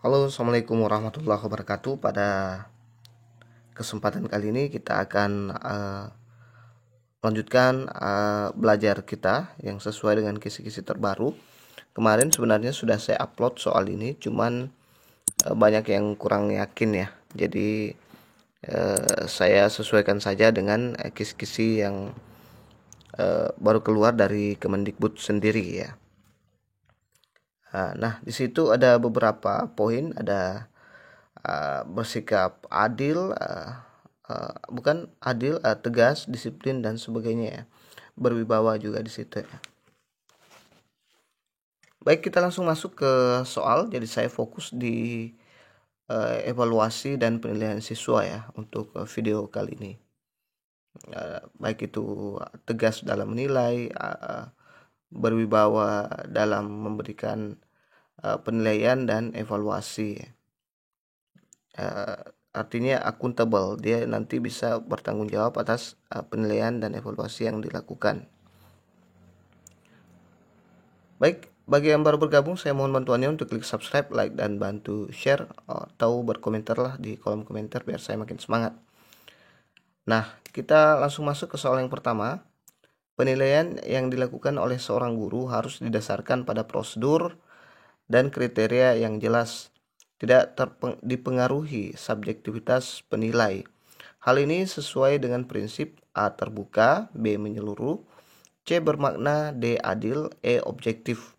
Halo, Assalamualaikum warahmatullahi wabarakatuh. Pada kesempatan kali ini kita akan lanjutkan belajar kita yang sesuai dengan kisi-kisi terbaru. Kemarin sebenarnya sudah saya upload soal ini, cuman banyak yang kurang yakin ya. Jadi saya sesuaikan saja dengan kisi-kisi yang baru keluar dari Kemendikbud sendiri ya. Nah, di situ ada beberapa poin, ada bersikap adil, bukan adil, tegas, disiplin dan sebagainya ya. Berwibawa juga di situ ya. Baik, kita langsung masuk ke soal. Jadi saya fokus di evaluasi dan penilaian siswa ya untuk video kali ini. Baik itu tegas dalam menilai, berwibawa dalam memberikan penilaian dan evaluasi. Artinya akuntabel, dia nanti bisa bertanggung jawab atas penilaian dan evaluasi yang dilakukan. Baik, bagi yang baru bergabung, saya mohon bantuannya untuk klik subscribe, like, dan bantu share atau berkomentarlah di kolom komentar biar saya makin semangat. Nah, kita langsung masuk ke soal yang pertama. Penilaian yang dilakukan oleh seorang guru harus didasarkan pada prosedur dan kriteria yang jelas, tidak dipengaruhi subjektivitas penilai. Hal ini sesuai dengan prinsip A terbuka, B menyeluruh, C bermakna, D adil, E objektif.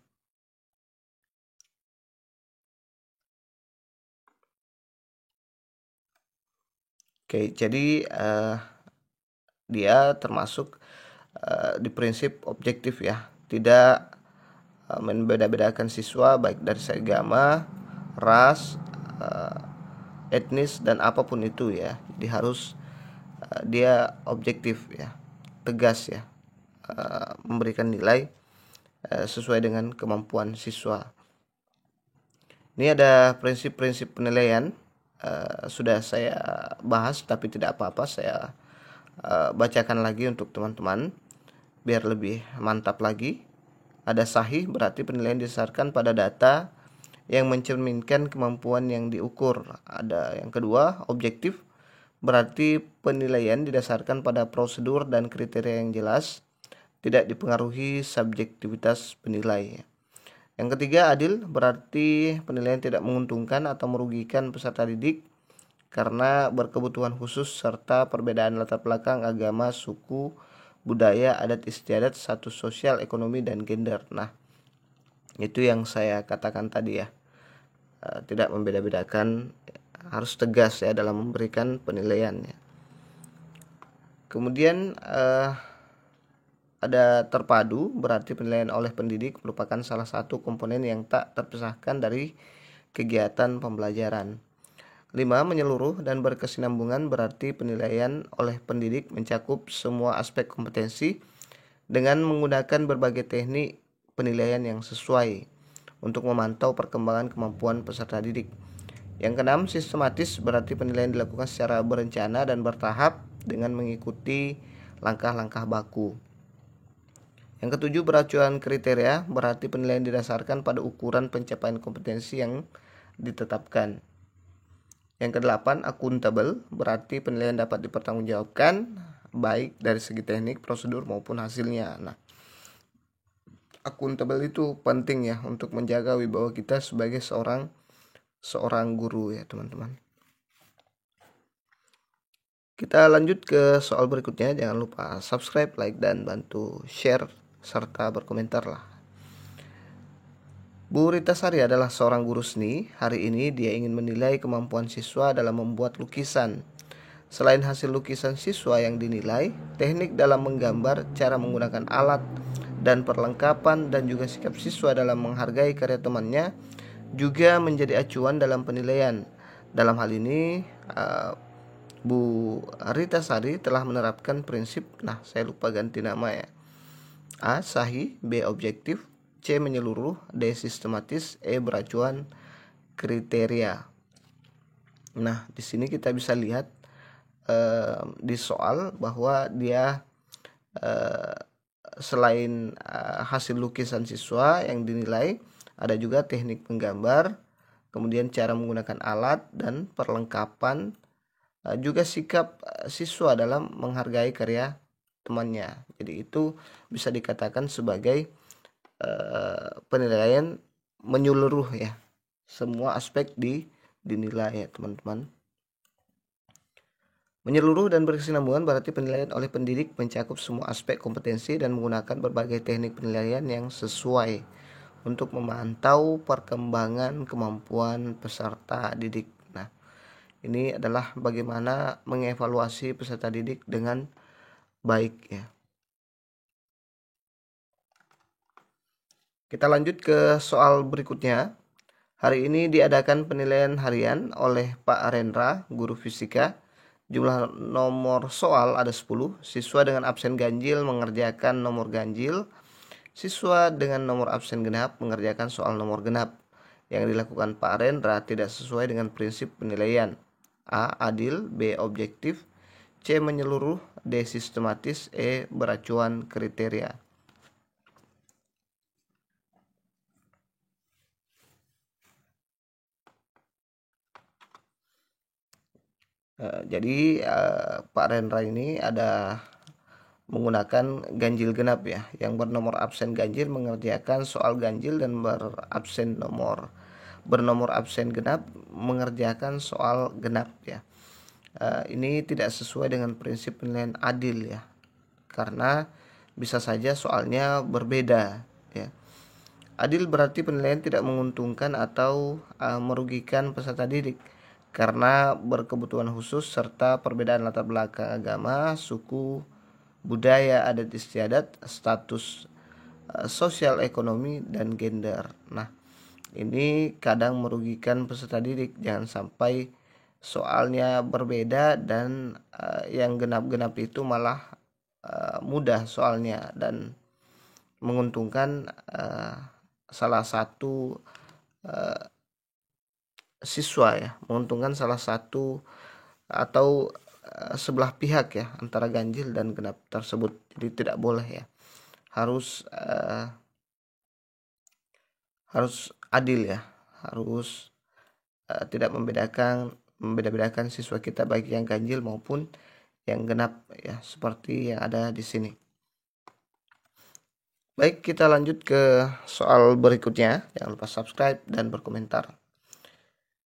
Oke, jadi dia termasuk di prinsip objektif ya, tidak membeda-bedakan siswa baik dari segi agama, ras, etnis dan apapun itu ya. Jadi harus dia objektif ya, tegas ya, memberikan nilai sesuai dengan kemampuan siswa. Ini ada prinsip-prinsip penilaian, sudah saya bahas tapi tidak apa-apa, saya bacakan lagi untuk teman-teman biar lebih mantap lagi. Ada sahih, berarti penilaian didasarkan pada data yang mencerminkan kemampuan yang diukur. Ada yang kedua, objektif, berarti penilaian didasarkan pada prosedur dan kriteria yang jelas, tidak dipengaruhi subjektivitas penilai. Yang ketiga, adil, berarti penilaian tidak menguntungkan atau merugikan peserta didik karena berkebutuhan khusus serta perbedaan latar belakang, agama, suku, budaya, adat istiadat, status sosial, ekonomi, dan gender. Nah, itu yang saya katakan tadi ya, tidak membeda-bedakan, harus tegas ya dalam memberikan penilaiannya. Kemudian ada terpadu, berarti penilaian oleh pendidik merupakan salah satu komponen yang tak terpisahkan dari kegiatan pembelajaran. 5. Menyeluruh dan berkesinambungan, berarti penilaian oleh pendidik mencakup semua aspek kompetensi dengan menggunakan berbagai teknik penilaian yang sesuai untuk memantau perkembangan kemampuan peserta didik. Yang keenam, sistematis, berarti penilaian dilakukan secara berencana dan bertahap dengan mengikuti langkah-langkah baku. Yang ketujuh, beracuan kriteria, berarti penilaian didasarkan pada ukuran pencapaian kompetensi yang ditetapkan. Yang kedelapan, akuntabel, berarti penilaian dapat dipertanggungjawabkan baik dari segi teknik, prosedur maupun hasilnya. Nah, akuntabel itu penting ya untuk menjaga wibawa kita sebagai seorang guru ya teman-teman. Kita lanjut ke soal berikutnya. Jangan lupa subscribe, like, dan bantu share serta berkomentar lah. Bu Rita Sari adalah seorang guru seni. Hari ini dia ingin menilai kemampuan siswa dalam membuat lukisan. Selain hasil lukisan siswa yang dinilai, teknik dalam menggambar, cara menggunakan alat dan perlengkapan, dan juga sikap siswa dalam menghargai karya temannya juga menjadi acuan dalam penilaian. Dalam hal ini, Bu Rita Sari telah menerapkan prinsip, saya lupa ganti nama ya. A. Sahih, B. Objektif, C. Menyeluruh, D. Sistematis, E. Beracuan kriteria. Nah, di sini kita bisa lihat di soal bahwa dia selain hasil lukisan siswa yang dinilai, ada juga teknik menggambar, kemudian cara menggunakan alat dan perlengkapan, juga sikap siswa dalam menghargai karya temannya. Jadi itu bisa dikatakan sebagai penilaian menyeluruh ya. Semua aspek dinilai ya teman-teman. Menyeluruh dan berkesinambungan berarti penilaian oleh pendidik mencakup semua aspek kompetensi dan menggunakan berbagai teknik penilaian yang sesuai untuk memantau perkembangan kemampuan peserta didik. Nah, ini adalah bagaimana mengevaluasi peserta didik dengan baik ya. Kita lanjut ke soal berikutnya. Hari ini diadakan penilaian harian oleh Pak Arendra, guru fisika. Jumlah nomor soal ada 10. Siswa dengan absen ganjil mengerjakan nomor ganjil. Siswa dengan nomor absen genap mengerjakan soal nomor genap. Yang dilakukan Pak Arendra tidak sesuai dengan prinsip penilaian. A. Adil. B. Objektif. C. Menyeluruh. D. Sistematis. E. Beracuan kriteria. Jadi Pak Rendra ini ada menggunakan ganjil genap ya. Yang bernomor absen ganjil mengerjakan soal ganjil dan bernomor absen genap mengerjakan soal genap ya. Ini tidak sesuai dengan prinsip penilaian adil ya. Karena bisa saja soalnya berbeda ya. Adil berarti penilaian tidak menguntungkan atau merugikan peserta didik karena berkebutuhan khusus serta perbedaan latar belakang agama, suku, budaya, adat istiadat, status sosial ekonomi, dan gender. Nah, ini kadang merugikan peserta didik. Jangan sampai soalnya berbeda dan yang genap-genap itu malah mudah soalnya dan menguntungkan salah satu siswa ya, menguntungkan salah satu atau sebelah pihak ya antara ganjil dan genap tersebut. Jadi tidak boleh ya, harus adil ya, harus tidak membeda-bedakan siswa kita baik yang ganjil maupun yang genap ya, seperti yang ada di sini. Baik, kita lanjut ke soal berikutnya. Jangan lupa subscribe dan berkomentar.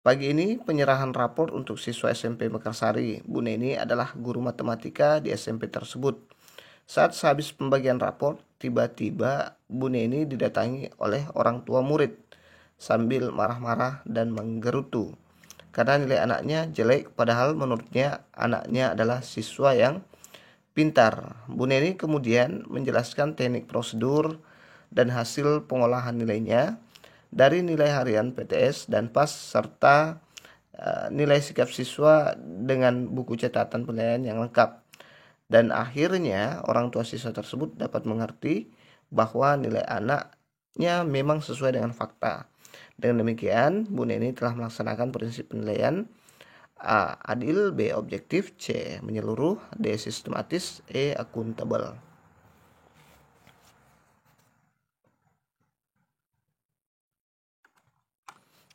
Pagi ini penyerahan rapor untuk siswa SMP Mekarsari. Bu Neni adalah guru matematika di SMP tersebut. Saat sehabis pembagian rapor, tiba-tiba Bu Neni didatangi oleh orang tua murid sambil marah-marah dan menggerutu karena nilai anaknya jelek, padahal menurutnya anaknya adalah siswa yang pintar. Bu Neni kemudian menjelaskan teknik prosedur dan hasil pengolahan nilainya dari nilai harian PTS dan PAS serta nilai sikap siswa dengan buku catatan penilaian yang lengkap. Dan akhirnya orang tua siswa tersebut dapat mengerti bahwa nilai anaknya memang sesuai dengan fakta. Dengan demikian, Bu Neni telah melaksanakan prinsip penilaian A. Adil, B. Objektif, C. Menyeluruh, D. Sistematis, E. Akuntabel.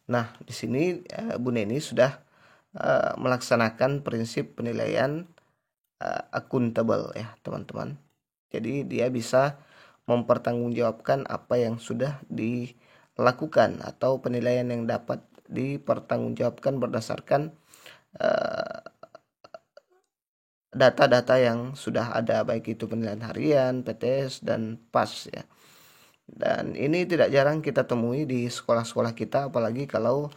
Nah, di sini Bu Neni sudah melaksanakan prinsip penilaian akuntabel ya, teman-teman. Jadi dia bisa mempertanggungjawabkan apa yang sudah dilakukan atau penilaian yang dapat dipertanggungjawabkan berdasarkan data-data yang sudah ada, baik itu penilaian harian, PTS, dan PAS ya. Dan ini tidak jarang kita temui di sekolah-sekolah kita, apalagi kalau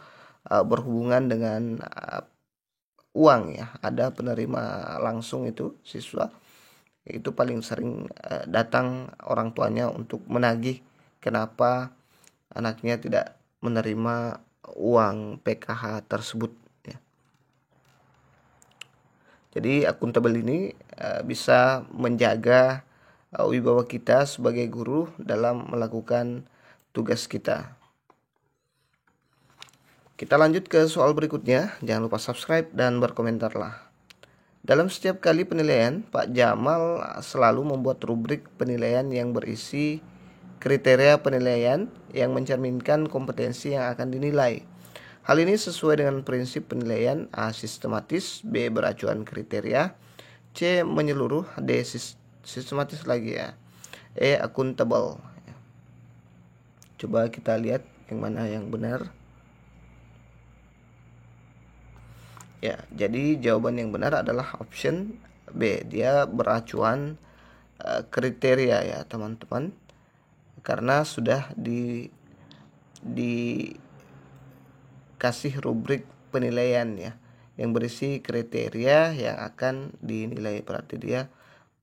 berhubungan dengan uang ya. Ada penerima langsung itu siswa, itu paling sering datang orang tuanya untuk menagih kenapa anaknya tidak menerima uang PKH tersebut ya. Jadi akuntabel ini bisa menjaga wibawa kita sebagai guru dalam melakukan tugas kita. Kita lanjut ke soal berikutnya. Jangan lupa subscribe dan berkomentarlah. Dalam setiap kali penilaian, Pak Jamal selalu membuat rubrik penilaian yang berisi kriteria penilaian yang mencerminkan kompetensi yang akan dinilai. Hal ini sesuai dengan prinsip penilaian A. Sistematis, B. Beracuan kriteria, C. Menyeluruh, D. Sistematis lagi ya, E. Accountable. Coba kita lihat yang mana yang benar. Ya, jadi jawaban yang benar adalah option B. Dia beracuan kriteria ya teman-teman, karena sudah dikasih rubrik penilaian ya yang berisi kriteria yang akan dinilai, berarti dia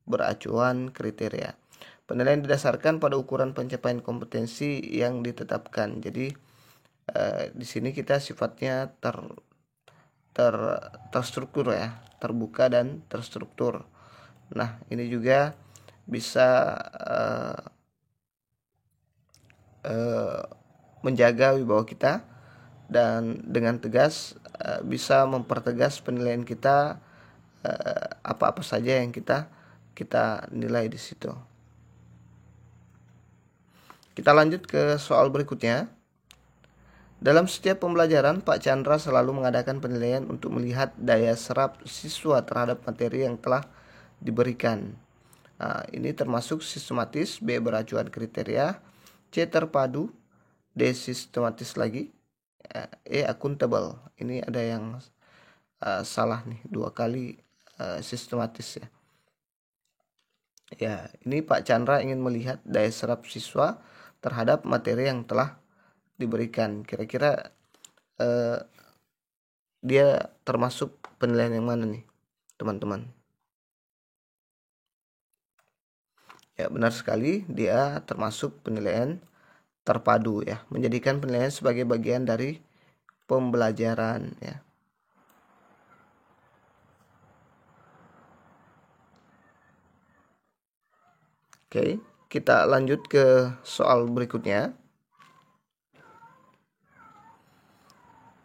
beracuan kriteria. Penilaian didasarkan pada ukuran pencapaian kompetensi yang ditetapkan. Jadi di sini kita sifatnya terstruktur ya, terbuka dan terstruktur. Nah, ini juga bisa menjaga wibawa kita dan dengan tegas bisa mempertegas penilaian kita, apa-apa saja yang kita nilai di situ. Kita lanjut ke soal berikutnya. Dalam setiap pembelajaran, Pak Chandra selalu mengadakan penilaian untuk melihat daya serap siswa terhadap materi yang telah diberikan. Nah, ini termasuk sistematis, B. Beracuan kriteria, C. Terpadu, D. Sistematis lagi, E. Accountable. Ini ada yang salah nih, 2 kali sistematis ya. Ya, ini Pak Chandra ingin melihat daya serap siswa terhadap materi yang telah diberikan. Kira-kira dia termasuk penilaian yang mana nih teman-teman? Ya, benar sekali, dia termasuk penilaian terpadu ya, menjadikan penilaian sebagai bagian dari pembelajaran ya. Oke, kita lanjut ke soal berikutnya.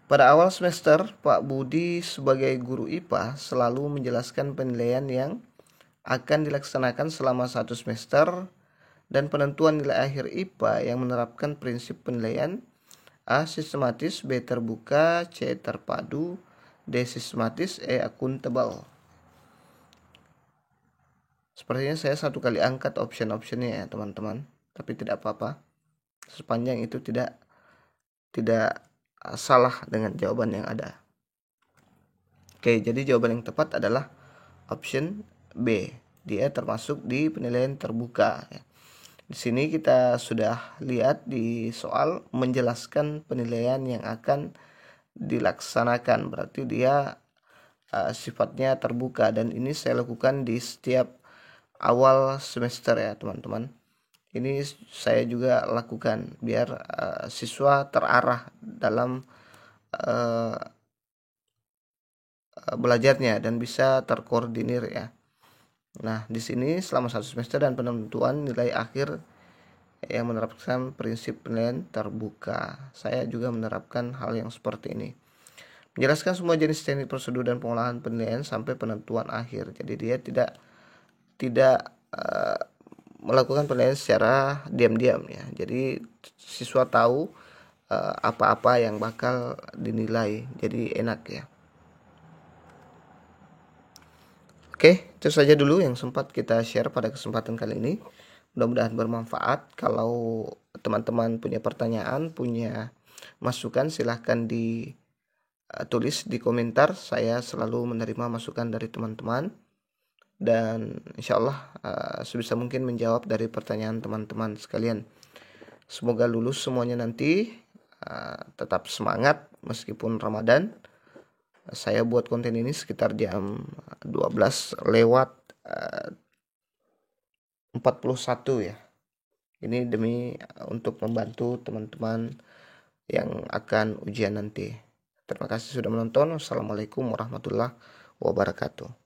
Pada awal semester, Pak Budi sebagai guru IPA selalu menjelaskan penilaian yang akan dilaksanakan selama 1 semester dan penentuan nilai akhir IPA yang menerapkan prinsip penilaian A. Sistematis, B. Terbuka, C. Terpadu, D. Sistematis, E. Accountable. Sepertinya saya 1 kali angkat option-optionnya ya teman-teman, tapi tidak apa-apa sepanjang itu tidak salah dengan jawaban yang ada. Oke, jadi jawaban yang tepat adalah option B. Dia termasuk di penilaian terbuka ya. Di sini kita sudah lihat di soal menjelaskan penilaian yang akan dilaksanakan, berarti dia sifatnya terbuka, dan ini saya lakukan di setiap awal semester ya teman-teman. Ini saya juga lakukan biar siswa terarah dalam belajarnya dan bisa terkoordinir ya. Nah, di sini selama 1 semester dan penentuan nilai akhir yang menerapkan prinsip penilaian terbuka. Saya juga menerapkan hal yang seperti ini. Menjelaskan semua jenis teknik prosedur dan pengolahan penilaian sampai penentuan akhir. Jadi dia tidak melakukan penilaian secara diam-diam ya. Jadi siswa tahu apa-apa yang bakal dinilai. Jadi enak ya. Oke, itu saja dulu yang sempat kita share pada kesempatan kali ini. Mudah-mudahan bermanfaat. Kalau teman-teman punya pertanyaan, punya masukan, silahkan ditulis di komentar. Saya selalu menerima masukan dari teman-teman. Dan insya Allah sebisa mungkin menjawab dari pertanyaan teman-teman sekalian. Semoga lulus semuanya nanti. Tetap semangat meskipun Ramadan. Saya buat konten ini sekitar jam 12 lewat 41 ya. Ini demi untuk membantu teman-teman yang akan ujian nanti. Terima kasih sudah menonton. Wassalamualaikum warahmatullahi wabarakatuh.